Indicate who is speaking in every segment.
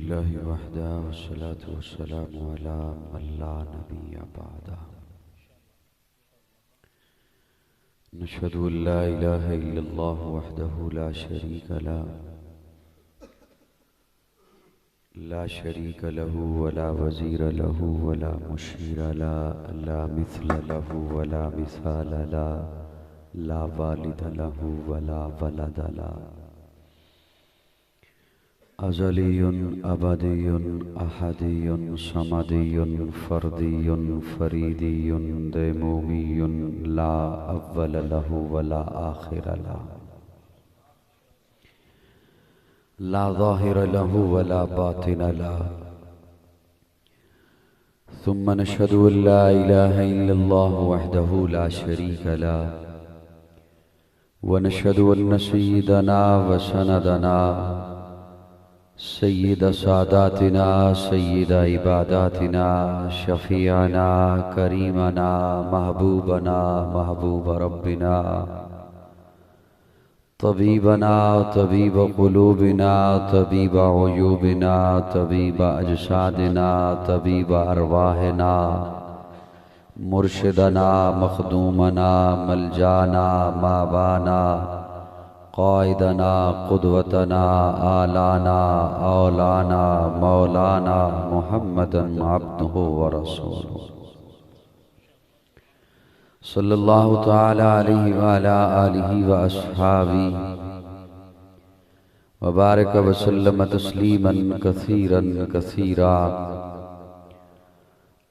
Speaker 1: अल्हम्दुलिल्लाहि वहदा वस्सलातु वस्सलामु अला मन ला नबिय्य बअदा। नशहदु अल्ला इलाहा इल्लल्लाह वहदहु ला शरीक लहु वला वज़ीर लहु वला मुशीर ला मिस्ल लहु वला मिसाल ला वालिद लहु वला वलद ला। अज़लियुन अबदियुन अहदियुन समदियुन फर्दियुन फरीदियुन दैमूमियुन ला अव्वल लहु वला आखिर ला ज़ाहिर लहु वला बातिन ला। सुम्मा नशहदु अल्ला इलाहा इल्लल्लाह वहदहु ला शरीक लह व नशहदु अन्न सय्यिदना व सनदना सय्यिद सादातिना सय्यिद इबादातिना शफीअना करीमना महबूबना महबूब रब्बिना तबीबना तबीब क़ुलूबिना तबीब उयूबिना तबीब अजसादिना तबीब अरवाहिना मुर्शिदना मखदूमना मलजाना मावाना क़ाइदना क़ुदवतना आलाना औलाना मौलाना मुहम्मदन अब्दुहु व रसूलुहु सल्लल्लाहु तआला अलैहि व अला आलिहि व अस्हाबिहि व बारक व सल्लम तस्लीमन कसीरन कसीरा।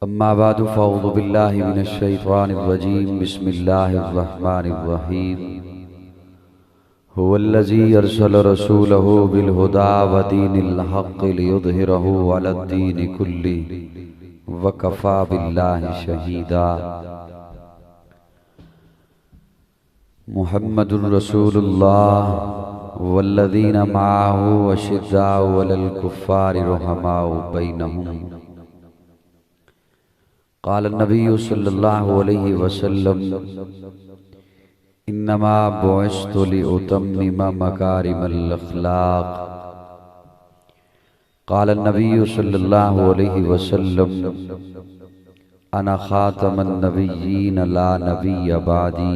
Speaker 1: अम्मा बादु फ़अऊज़ु बिल्लाहि मिनश शैतानिर रजीम। बिस्मिल्लाहिर रहमानिर रहीम। हुवल्लज़ी अरसल रसूलहु बिल हुदा व दीनिल हक़्क़ लियुज़हिरहु अलद्दीनि कुल्लिहि व कफ़ा बिल्लाहि शहीदा। मुहम्मदुर रसूलुल्लाह वल्लज़ीना मअहु अशिद्दाउ अलल कुफ़्फ़ारि रुहमाउ बैनहुम। क़ाल नबिय्यु सल्लल्लाहु अलैहि वसल्लम इन्नमा बुइस्तु लिउतम्मिम मकारिमल अख़लाक़। क़ाल नबिय्यु सल्लल्लाहु अलैहि वसल्लम अना ख़ातमुन नबिय्यीन ला नबिय्य बअदी।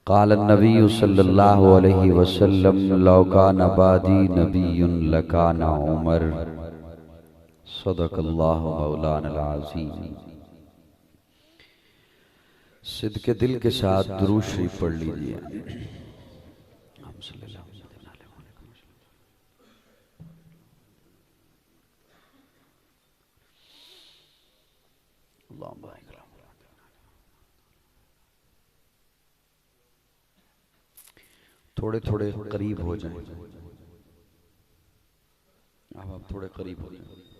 Speaker 1: क़ाल नबिय्यु सल्लल्लाहु अलैहि वसल्लम लौ काना बअदी नबिय्युन लकाना उमर। सदक़ल्लाहु मौलानल अज़ीम। सिद्क़े दिल के साथ दुरूद शरीफ पढ़ लीजिए। थोड़े थोड़े करीब हो जाएं। अब आप थोड़े करीब हो जाएं।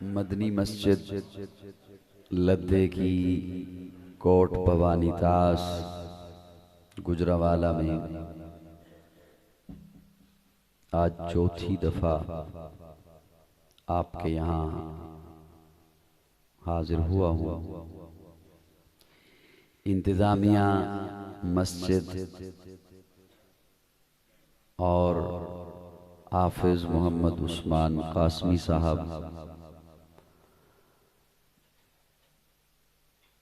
Speaker 1: मदनी मस्जिद लद्दे की कोट भवानी दास गुजरावाला में आज चौथी दफा आपके यहाँ हाजिर हुआ हूँ। इंतजामिया मस्जिद और हाफिज मोहम्मद उस्मान कासमी साहब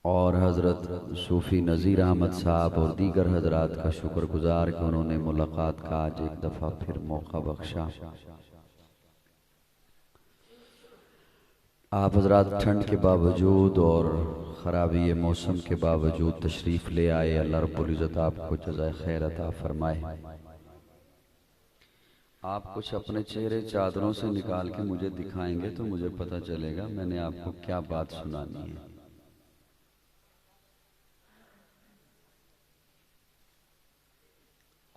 Speaker 1: और हज़रत सूफ़ी नज़ीर अहमद साहब और दीगर हजरात का शुक्रगुजार कि उन्होंने मुलाकात का आज एक दफ़ा फिर मौका बख्शा। आप हजरात ठंड के बावजूद और ख़राबी मौसम के बावजूद तशरीफ़ ले आए। अल्लाह रब्बुल इज़्ज़त आपको जज़ाए खैर अता फरमाए। आप कुछ अपने चेहरे चादरों से निकाल के मुझे दिखाएंगे तो मुझे पता चलेगा मैंने आपको क्या बात सुनानी है।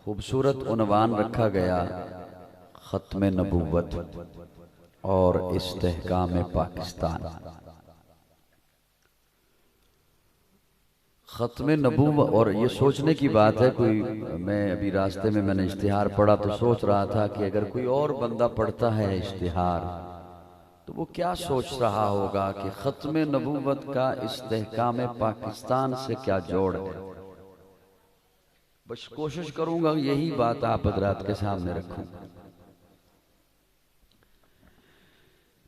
Speaker 1: खूबसूरत उन्वान रखा गया ख़त्म नबूवत और इस्तेहकाम पाकिस्तान। ख़त्म नबूवत, और ये सोचने की बात है, कोई मैं अभी रास्ते में मैंने इश्तिहार पढ़ा तो सोच रहा था कि अगर कोई और बंदा पढ़ता है इश्तिहार तो वो क्या सोच रहा होगा कि ख़त्म नबूवत का इस्तेहकाम पाकिस्तान से क्या जोड़ है। बस कोशिश करूंगा यही बात आप हज़रात के सामने रखूं।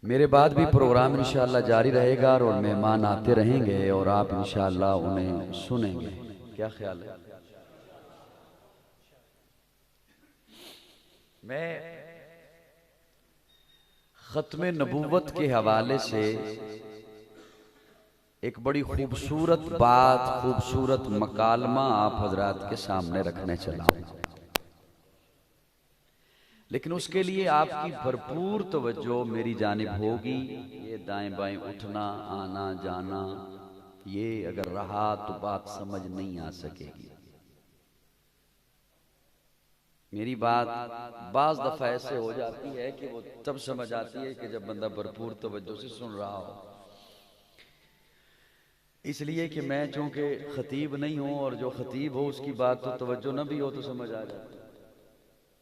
Speaker 1: मेरे बाद भी प्रोग्राम इंशाअल्लाह जारी रहेगा और मेहमान आते रहेंगे और आप इंशाअल्लाह उन्हें सुनेंगे। क्या ख्याल है? मैं ख़त्म नबूवत के हवाले से एक बड़ी खूबसूरत बात, खूबसूरत मकालमा आप हजरात के सामने रखने चला हूं, लेकिन उसके लिए आपकी भरपूर तवज्जो मेरी जानिब होगी। ये दाएं बाएं उठना आना जाना ये अगर रहा तो बात समझ नहीं आ सकेगी। मेरी बात बाज दफा ऐसे हो जाती है कि वो तब समझ आती है कि जब बंदा भरपूर तवज्जो से सुन रहा हो। इसलिए कि मैं चूंकि खतीब नहीं हूं और जो खतीब हो उसकी बात तो तवज्जो न भी हो तो समझ आ जाती।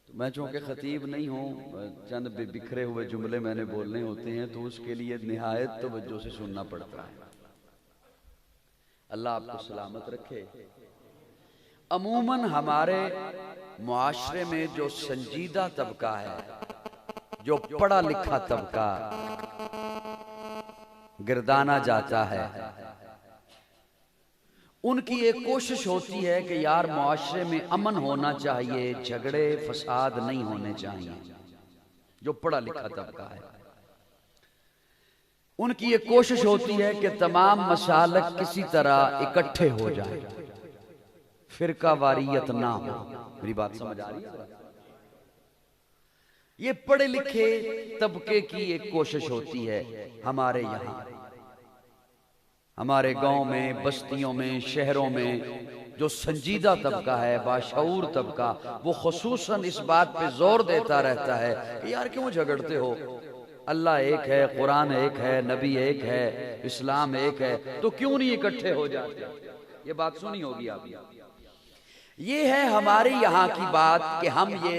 Speaker 1: तो मैं चूंकि खतीब नहीं हूं, चंद बिखरे हुए जुमले मैंने बोलने होते हैं तो उसके लिए निहायत तवज्जो से सुनना पड़ता है। अल्लाह आपको सलामत रखे। अमूमन हमारे मुआशरे में जो संजीदा तबका है, जो पढ़ा लिखा तबका गिरदाना जाता है, उनकी एक कोशिश होती है कि यार मुआशरे में अमन होना चाहिए, झगड़े फसाद नहीं होने चाहिए। जो पढ़ा लिखा तबका है उनकी एक कोशिश होती है कि तमाम मसालक किसी तरह इकट्ठे हो जाए, फिरका वारियत ना हो। मेरी बात समझ आ रही है? ये पढ़े लिखे तबके की एक कोशिश होती है। हमारे यहां, हमारे गांव में, बस्तियों में, शहरों में जो संजीदा तबका है, बाशऊर तबका, वो खुसूसन इस बात पे जोर देता रहता है कि यार क्यों झगड़ते हो, अल्लाह एक है, कुरान एक है, नबी एक है, इस्लाम एक है, तो क्यों नहीं इकट्ठे हो जाते। ये बात सुनी होगी आपने। ये है हमारे यहाँ की बात कि हम ये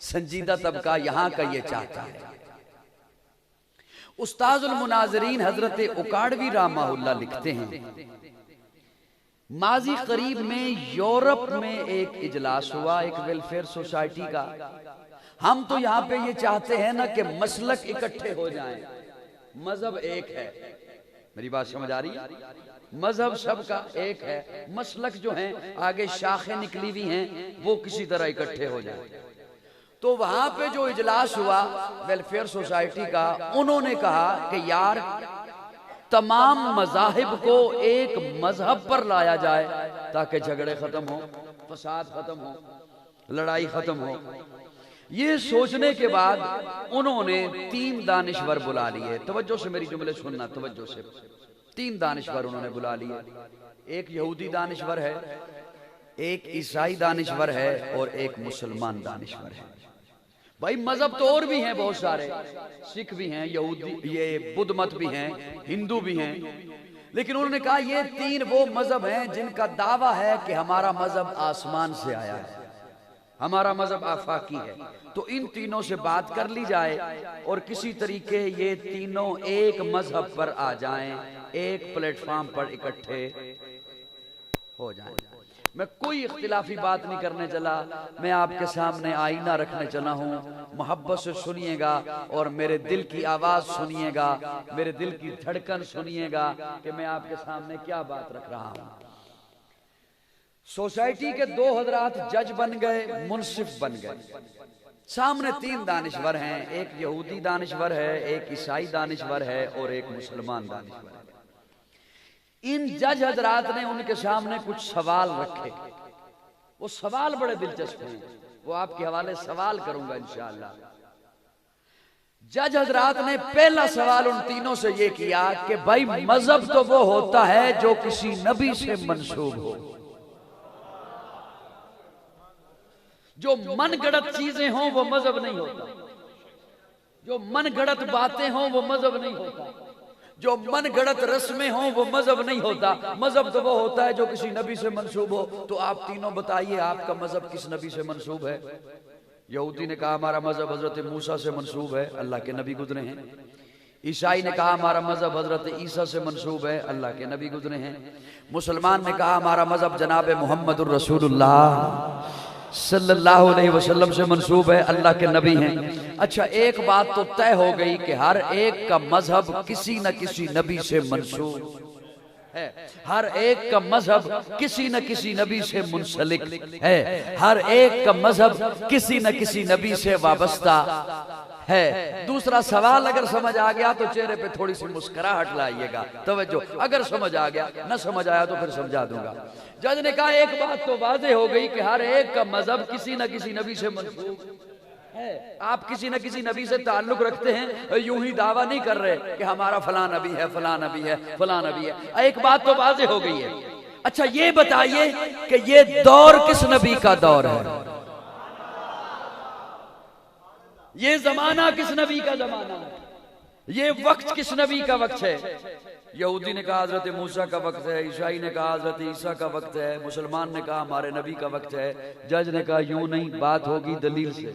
Speaker 1: संजीदा तबका यहाँ का ये चाहता है। उस्ताजुल मुनाज़रीन हजरत उकाड़वी रामाहुल्लाह लिखते हैं, माजी करीब में यूरोप में एक इजलास हुआ एक वेलफेयर सोसाइटी का। हम तो यहाँ पे ये चाहते हैं ना कि मसलक इकट्ठे हो जाएं, मजहब एक है। मेरी बात समझ आ रही है? मजहब सबका एक है, मसलक जो हैं आगे शाखें निकली हुई हैं वो किसी तरह इकट्ठे हो जाए। तो वहां पे जो इजलास हुआ वेलफेयर सोसाइटी का, उन्होंने कहा कि यार तमाम मजाहिब को एक मजहब पर लाया जाए ताकि झगड़े खत्म हो, फसाद खत्म हो, लड़ाई खत्म हो। ये सोचने के बाद उन्होंने 3 दानिश्वर बुला लिए। तवज्जो से मेरी जुमले सुनना, तवज्जो से। 3 दानिश्वर उन्होंने बुला लिए। एक यहूदी दानिश्वर है, एक ईसाई दानिश्वर है और एक मुसलमान दानिश्वर है। भाई मजहब तो और भी हैं बहुत सारे, सिख भी हैं, यहूदी, ये बुद्ध मत भी हैं, हिंदू भी हैं, लेकिन उन्होंने कहा ये 3 वो मजहब हैं जिनका दावा है कि हमारा मजहब आसमान से आया है, हमारा मजहब आफाकी है। तो इन तीनों से बात कर ली जाए और किसी तरीके ये तीनों एक मजहब पर आ जाएं, एक प्लेटफॉर्म पर इकट्ठे हो जाएं। मैं कोई इख्तिलाफी बात नहीं करने चला, मैं आपके सामने आईना रखने चला हूं। मोहब्बत से सुनिएगा और मेरे दिल की आवाज सुनिएगा, मेरे दिल की धड़कन सुनिएगा कि मैं आपके सामने क्या बात रख रहा हूं। सोसाइटी के 2 हजरात जज बन गए, मुंसिफ बन गए। सामने 3 दानिश्वर हैं, एक यहूदी दानिश्वर है, एक ईसाई दानिश्वर है और एक मुसलमान दानिश्वर है। इन जज हजरात ने उनके सामने कुछ सवाल रखे। वो सवाल बड़े दिलचस्प हैं, वो आपके हवाले सवाल करूंगा इंशाअल्लाह। जज हजरात ने पहला सवाल उन तीनों से ये किया कि भाई मजहब तो वो होता है जो किसी नबी से मंसूब हो।
Speaker 2: जो मन गढ़त चीजें हों वो मजहब नहीं होता, जो मन गढ़त बातें हों वो मजहब नहीं होता, जो मन गढ़त रस्में हों वो मजहब नहीं होता। मजहब तो वो होता है जो किसी नबी से मंसूब हो। तो आप तीनों बताइए आपका मजहब किस नबी से मंसूब है? यहूदी ने कहा हमारा मजहब हजरत मूसा से मंसूब है, अल्लाह के नबी गुजरे हैं। ईसाई ने कहा हमारा मजहब हजरत ईसा से मंसूब है, अल्लाह के नबी गुजरे हैं। मुसलमान ने कहा हमारा मजहब जनाब मोहम्मदुर रसूलुल्लाह सल्लल्लाहु अलैहि वसल्लम से मंसूब है, अल्लाह के नबी हैं। अच्छा, एक बात तो तय हो गई कि हर एक का मजहब किसी न किसी नबी से मंसूब है, हर एक का मजहब किसी न किसी नबी से मुंसलिक है, हर एक का मजहब किसी न किसी नबी से वाबस्ता है। दूसरा सवाल अगर समझ आ गया तो चेहरे पे थोड़ी सी मुस्कुराहट लाइएगा, तवज्जो। अगर समझ आ गया, न समझ आया तो फिर समझा दूंगा। जज ने कहा एक बात तो वाज़ेह हो गई कि हर एक का मजहब किसी न किसी नबी से मंसूब है। आप किसी न किसी नबी से ताल्लुक रखते हैं, यूं ही दावा नहीं कर रहे कि हमारा फलां नबी है, फलां नबी है, फलां नबी है। एक बात तो वाज़ेह हो गई है। अच्छा, ये बताइए कि ये दौर किस नबी का दौर है? ये जमाना किस नबी का जमाना है? ये वक्त किस नबी का वक्त है? यहूदी ने कहा हजरत मूसा का वक्त है, ईसाई ने कहा हजरत ईसा का वक्त है, मुसलमान ने कहा हमारे नबी का वक्त है। जज ने कहा यूं नहीं, बात होगी दलील से,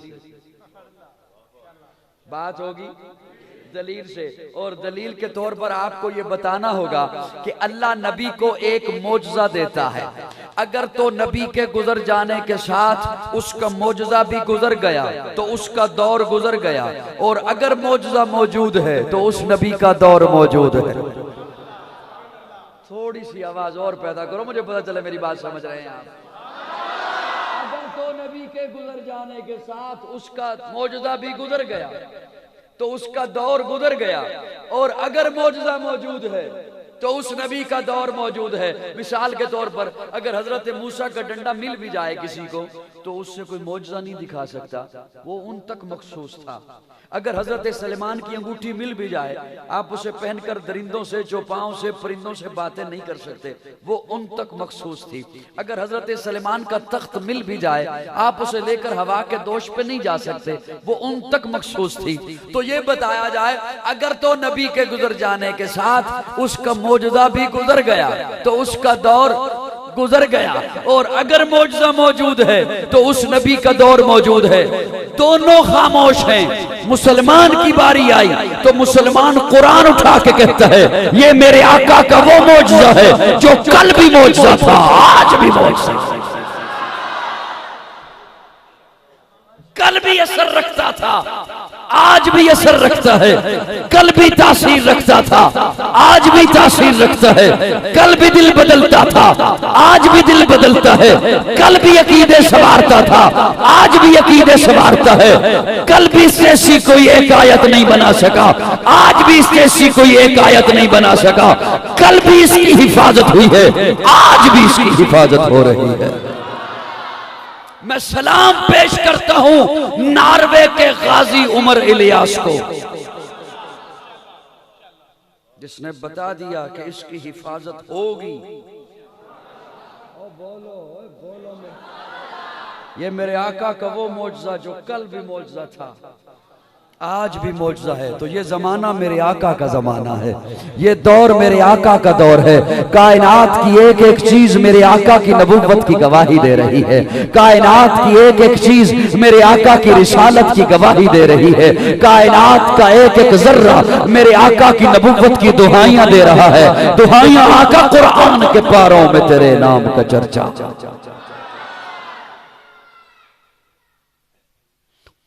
Speaker 2: बात होगी दलील से। और दलील के तौर पर आपको ये बताना होगा कि अल्लाह नबी को एक मोजज़ा देता है। अगर तो नबी के गुजर जाने के साथ उसका मोजज़ा भी गुजर गया तो उसका दौर गुजर गया, और अगर मोजज़ा मौजूद है तो उस नबी का दौर मौजूद है। थोड़ी सी आवाज और पैदा करो, मुझे पता चले मेरी बात समझ रहे हैं आप। अगर तो नबी के गुजर जाने के साथ उसका मौजज़ा भी गुजर गया तो उसका दौर गुजर गया, और अगर मौजज़ा मौजूद है तो उस नबी का दौर मौजूद है। मिसाल के तौर पर अगर हजरत मूसा का डंडा मिल भी जाए किसी को तो उससे कोई मौजज़ा नहीं दिखा सकता, वो उन तक मखसूस था। अगर हजरत सलेमान की अंगूठी मिल भी जाए, आप उसे पहनकर दरिंदों से, चौपाओं से, परिंदों से बातें नहीं कर सकते, वो उन तक मखसूस थी। अगर हजरत सलेमान का तख्त मिल भी जाए, आप उसे लेकर हवा के दोष पे नहीं जा सकते, वो उन तक मखसूस थी। तो ये बताया जाए अगर तो नबी के गुजर जाने के साथ उसका मौजज़ा भी गुजर गया तो उसका दौर गुजर गया, और अगर मौजज़ा मौजूद है तो उस नबी का दौर मौजूद है। दोनों खामोश हैं। मुसलमान की बारी आई तो मुसलमान कुरान उठा के कहता है ये मेरे आका का वो मौजज़ा है जो कल भी मौजज़ा था, आज भी मौजज़ा, कल भी असर रखता था, आज भी असर रखता है, कल भी तासीर रखता था, आज भी तासीर रखता है, कल भी दिल बदलता था, आज भी दिल बदलता है, कल भी अकीदे संवारता था, आज भी अकीदे संवारता है, कल भी इससे ऐसी कोई एक आयत नहीं बना सका, आज भी इससे ऐसी कोई एक आयत नहीं बना सका, कल भी इसकी हिफाजत हुई है, आज भी इसकी हिफाजत हो रही है। मैं सलाम पेश करता हूं नार्वे के गाजी उमर इलियास को, जिसने बता दिया कि इसकी हिफाजत होगी। बोलो बोलो, ये मेरे आका का वो मौजज़ा जो कल भी मौजज़ा था, आज भी मौजज़ा है। तो ये जमाना मेरे आका का जमाना है, ये दौर मेरे आका का दौर है। कायनात की एक एक चीज मेरे आका की नबुव्वत की गवाही दे रही है, कायनात की एक एक चीज मेरे आका की रिसालत की गवाही दे रही है, कायनात का एक एक जर्रा मेरे आका की नबुव्वत की दुहाइयां दे रहा है। दुहाइयां आका कुरान के पारों में तेरे नाम का चर्चा,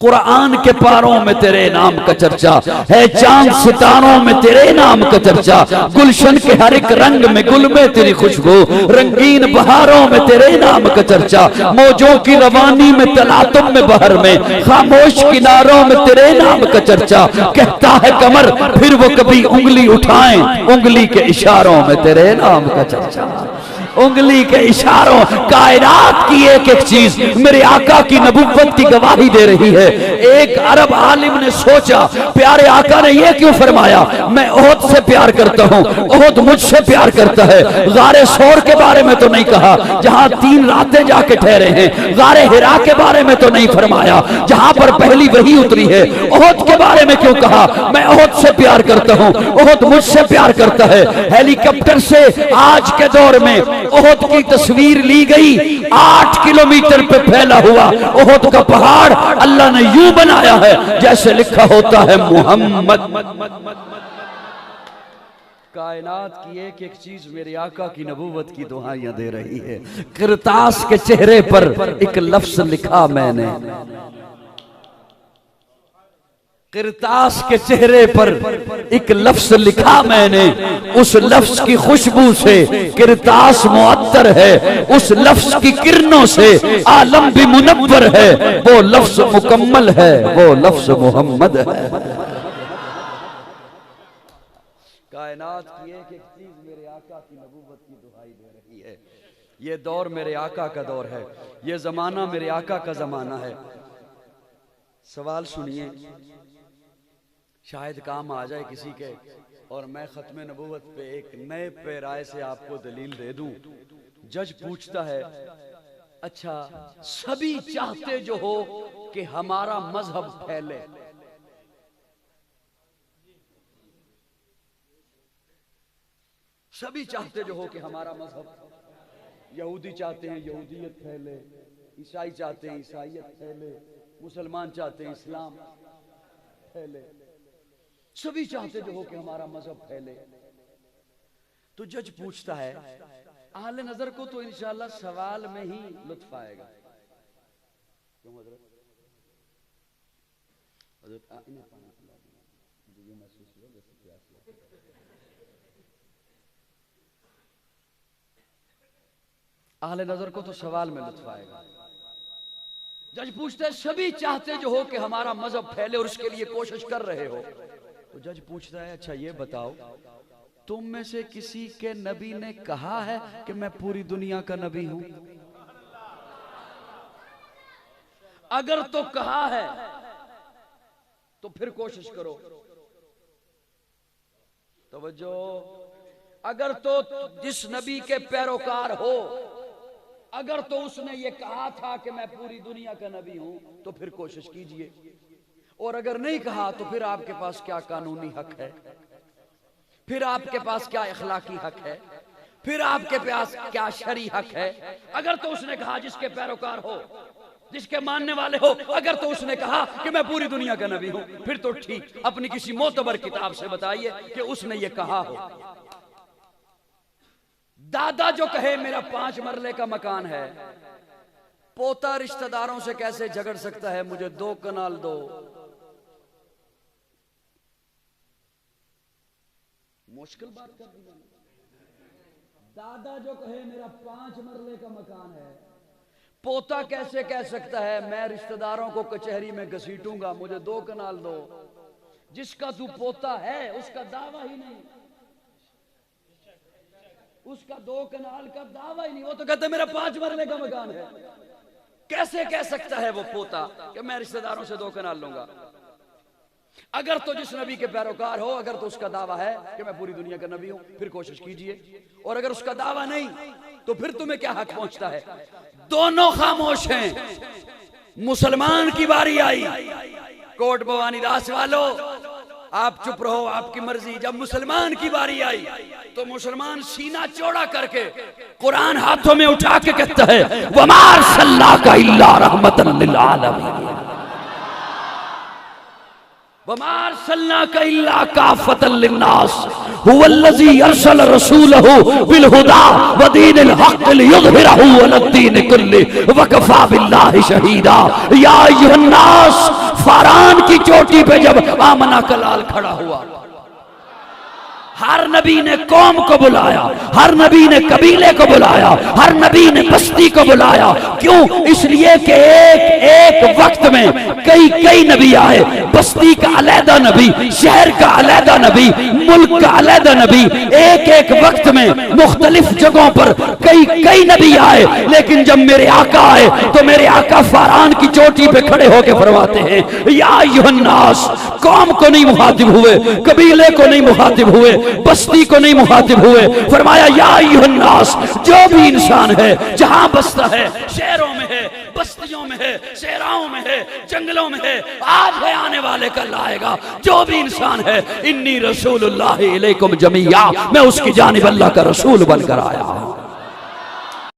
Speaker 2: कुरान के पारों में तेरे नाम का चर्चा है, चांद सितारों में तेरे नाम का चर्चा, गुलशन के हर एक रंग में गुल में तेरी खुशबू, रंगीन बहारों में तेरे नाम का चर्चा, मौजों की रवानी में तलातुम में बहर में खामोश किनारों में तेरे नाम का चर्चा। कहता है कमर फिर वो कभी उंगली उठाएं, उंगली के इशारों में तेरे नाम का चर्चा। उंगली के इशारों कायनात की एक एक चीज मेरे आका की नबुव्वत की गवाही दे रही है। एक अरब आलिम ने सोचा, प्यारे आका ने यह क्यों फरमाया, मैं ओहद से प्यार करता हूँ, ओहद मुझसे प्यार करता है। गारे सौर के बारे में तो नहीं कहा, जहां 3 रातें जाके ठहरे हैं। गारे हिरा के बारे में तो नहीं फरमाया, जहां पर पहली वही उतरी है। ओहद के बारे में क्यों कहा, मैं ओहद से प्यार करता हूँ, ओहद मुझसे प्यार करता है। हेलीकॉप्टर से आज के दौर में ओहद की तस्वीर ली गई। 8 किलोमीटर पे फैला हुआ ओहद का पहाड़ अल्लाह ने यूं बनाया है जैसे लिखा होता है मोहम्मद। कायनात की एक एक चीज मेरे आका की नबूवत की दुआएं दे रही है। किरतास के चेहरे पर एक लफ्ज लिखा मैंने, किरतास के चेहरे पर एक लफ्ज लिखा मैंने। उस लफ्ज की खुशबू से किरतास मुअत्तर है, उस लफ्ज की किरणों से आलम भी मुनव्वर है। वो लफ्ज मुकम्मल है, वो लफ्ज मोहम्मद है। कायनात की एक एक चीज मेरे आका की नबूवत की दुहाई दे रही है। ये दौर मेरे आका का दौर है, ये जमाना मेरे आका का जमाना है। सवाल सुनिए, शायद काम आ जाए किसी के, और मैं खत्म नबूवत पे एक नए पैराए से आपको दलील दे दूं। जज पूछता है, अच्छा सभी चाहते जो हो कि हमारा मजहब फैले, सभी चाहते जो हो कि हमारा मजहब, यहूदी चाहते हैं यहूदियत फैले, ईसाई चाहते हैं ईसाइयत फैले, मुसलमान चाहते हैं इस्लाम फैले, सभी चाहते जो हो कि हमारा मजहब फैले। तो जज पूछता है, आले नजर को तो इंशाअल्लाह सवाल में ही लुत्फ आएगा। क्यों हजरत? इन्हें पानी पिला देना, मुझे ये महसूस हुआ जैसे प्यास लगी। आले नजर को तो सवाल में लुत्फ आएगा। जज पूछते हैं, सभी चाहते जो हो कि हमारा मजहब फैले और उसके लिए कोशिश कर रहे हो। तो जज पूछता है, अच्छा ये बताओ, तुम में से किसी के नबी ने कहा है कि मैं पूरी दुनिया का नबी हूं? अगर तो कहा है तो फिर कोशिश करो। तवज्जो, अगर तो जिस नबी के पैरोकार हो, अगर तो उसने ये कहा था कि मैं पूरी दुनिया का नबी हूं, तो फिर कोशिश कीजिए। और अगर नहीं कहा तो फिर आपके पास क्या कानूनी हक है, फिर आपके पास क्या इखलाकी हक है, फिर आपके पास क्या शरई हक है। अगर तो उसने कहा जिसके पैरोकार हो, जिसके मानने वाले हो, अगर तो उसने कहा कि मैं पूरी दुनिया का नबी हूं, फिर तो ठीक, अपनी किसी मोतबर किताब से बताइए कि उसने ये कहा हो। दादा जो कहे मेरा 5 मरले का मकान है, पोता रिश्तेदारों से कैसे झगड़ सकता है, मुझे 2 कनाल दो। मुश्किल बात कर दी मैंने। दादा जो कहे मेरा 5 मरले का मकान है, पोता कैसे कह सकता है मैं रिश्तेदारों को कचहरी में घसीटूंगा, मुझे 2 कनाल दो। जिसका तू पोता है उसका दावा ही नहीं, उसका 2 कनाल का दावा ही नहीं, वो तो कहता है मेरा 5 मरले का मकान है। कैसे कह सकता है वो पोता कि मैं रिश्तेदारों से 2 कनाल लूंगा? अगर तो जिस नबी के पैरोकार हो, अगर तो उसका दावा है कि मैं पूरी दुनिया का नबी हूं, फिर कोशिश कीजिए। और अगर उसका दावा नहीं, तो फिर तुम्हें क्या हक पहुंचता है? दोनों खामोश हैं। मुसलमान की बारी आई, कोट भवानी दास वालों आप चुप रहो, आपकी मर्जी। जब मुसलमान की बारी आई तो मुसलमान सीना चौड़ा करके कुरान हाथों में उठा के कहता है, वमा अरसलनाका इल्ला रहमतन लिल आलमीन, वमा अरसलनाका इल्ला काफतन लिन्नास, हुवल्लज़ी अरसल रसूलहु बिल हुदा व दीनिल हक़ लियुज़हिरहु अलद्दीन कुल्लिहि व कफ़ा बिल्लाहि शहीदा। या अय्युहन्नास, फारान की चोटी पे जब आमना का लाल खड़ा हुआ, हर नबी ने कौम को बुलाया, हर नबी ने कबीले को बुलाया, हर नबी ने बस्ती को बुलाया। क्यों? इसलिए कि एक एक वक्त में कई कई नबी आए। बस्ती का अलहदा नबी, शहर का अलहदा नबी, मुल्क का अलहदा नबी। एक एक वक्त में मुख्तलिफ जगहों पर कई कई नबी आए, लेकिन जब मेरे आका आए तो मेरे आका फारान की चोटी पे खड़े होकर फरमाते हैं, या अय्युहन्नास, कौम को नहीं मुखातिब हुए, कबीले को नहीं मुखातिब हुए, बस्ती को नहीं मुखातिब हुए। फरमाया या अय्युहन्नास, जो भी इंसान है जहां बसता है, शहरों में है, बस्तियों में है, सहराओं में है, जंगलों में है, आज है, आने वाले कल आएगा, जो भी इंसान है, इन्नी रसूलुल्लाह इलैकुम जमीया, मैं उसकी जानिब अल्लाह का रसूल बनकर आया।